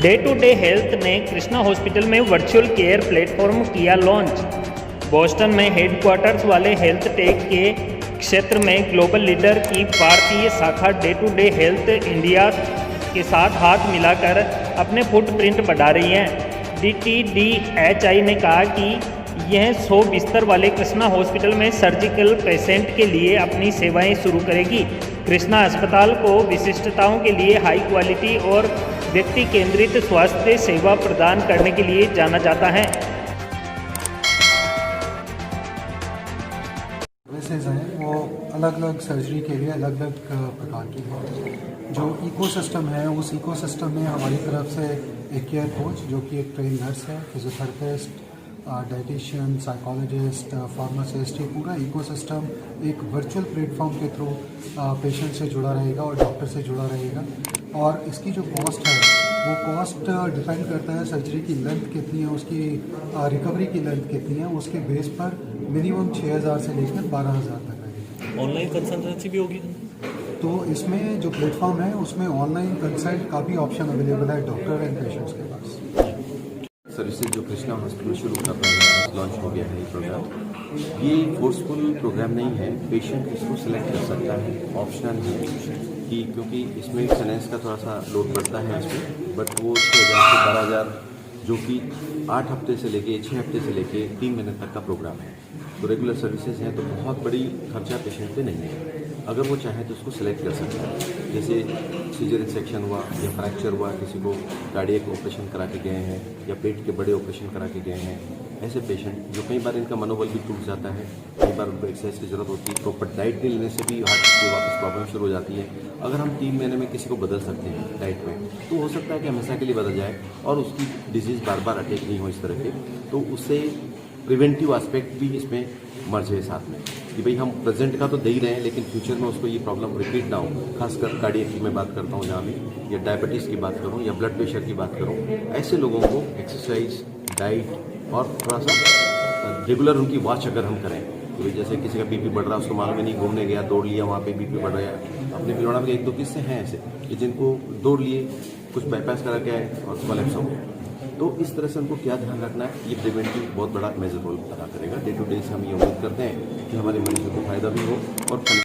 Day to day health ने Krishna hospital में virtual care platform किया लॉन्च। बोस्टन में हेडक्वार्टर्स वाले हेल्थ टेक के क्षेत्र में ग्लोबल लीडर की भारतीय शाखा day to day health India के साथ हाथ मिलाकर अपने फुटप्रिंट बढ़ा रही है। DTDHI ने कहा कि यह 100 बिस्तर वाले कृष्णा हॉस्पिटल में सर्जिकल पेशेंट के लिए अपनी सेवाएं शुरू करेगी। कृष्णा अस्पताल को विशिष्टताओं के लिए हाई क्वालिटी और व्यक्ति केंद्रित स्वास्थ्य सेवा प्रदान करने के लिए जाना जाता है। सर्विसेज हैं वो अलग अलग सर्जरी के लिए अलग अलग प्रकार की हैं। जो इकोसिस्टम है उस इकोसिस्टम में हमारी तरफ से एक केयर कोच जो कि एक ट्रेन नर्स है, फिजियोथेरेपिस्ट, डाइटिशियन, साइकोलॉजिस्ट, फार्मासिस्ट, ये पूरा इकोसिस्टम एक वर्चुअल प्लेटफॉर्म के थ्रू पेशेंट से जुड़ा रहेगा और डॉक्टर से जुड़ा रहेगा। और इसकी जो कॉस्ट है वो कॉस्ट डिपेंड करता है सर्जरी की लेंथ कितनी है, उसकी रिकवरी की लेंथ कितनी है, उसके बेस पर मिनिमम 6,000 से लेकर 12,000 तक रहेगी। ऑनलाइन कंसल्टेंसी भी होगी? तो इसमें जो प्लेटफॉर्म है उसमें ऑनलाइन कंसल्ट का भी ऑप्शन अवेलेबल है डॉक्टर एंड पेशेंट्स के पास। सर्विसेज जो कृष्णा हॉस्पिटल शुरू कर रहे हैं, लॉन्च हो गया है ये प्रोग्राम। ये फोर्सफुल प्रोग्राम नहीं है, पेशेंट इसको सिलेक्ट कर सकता है, ऑप्शनल है कि क्योंकि इसमें फाइनेंस का थोड़ा सा लोड पड़ता है इसमें, बट वो 6,000 से 12,000 जो कि 8 हफ्ते से लेके 6 हफ्ते से लेके 3 महीने तक का प्रोग्राम है। तो रेगुलर सर्विसेज हैं तो बहुत बड़ी खर्चा पेशेंट पे नहीं है। अगर वो चाहे तो उसको सिलेक्ट कर सकता है। जैसे सीजर सेक्शन हुआ या फ्रैक्चर हुआ, किसी को कार्डियक ऑपरेशन करा के गए हैं या पेट के बड़े ऑपरेशन करा के गए हैं, ऐसे पेशेंट जो कई बार इनका मनोबल भी टूट जाता है, कई बार उनको एक्सरसाइज की जरूरत होती है, प्रॉपर डाइट नहीं लेने से भी हार्ट की वापस प्रॉब्लम शुरू हो जाती है। अगर हम 3 महीने में किसी को बदल सकते हैं डाइट में, तो हो सकता है कि हमेशा के लिए बदल जाए और उसकी डिजीज़ बार बार अटैक नहीं हो इस तरह के। तो उससे प्रिवेंटिव एस्पेक्ट भी इसमें मर्ज है साथ में कि भाई हम प्रेजेंट का तो दे ही रहे हैं लेकिन फ्यूचर में उसको ये प्रॉब्लम रिपीट ना हो। खासकर कार्डियक की मैं बात करता हूँ जहाँ भी, या डायबिटीज़ की बात करूँ या ब्लड प्रेशर की बात करूँ, ऐसे लोगों को एक्सरसाइज, डाइट और थोड़ा सा रेगुलर उनकी वॉच अगर हम करें तो भाई जैसे किसी का बीपी बढ़ रहा है, उसको मालूम नहीं, घूमने गया, दौड़ लिया, वहाँ पे बीपी बढ़ रहा है। अपने भिलवाड़ा में 1-2 किस्से हैं ऐसे कि जिनको दौड़ लिए, कुछ बाईपास करा के आए और कोलैप्स हो गया। तो इस तरह से उनको क्या ध्यान रखना है, ये प्रिवेंटिव बहुत बड़ा मेजर रोल अदा करेगा। डे टू डे से हम ये उम्मीद करते हैं कि हमारे मरीजों को फायदा भी हो और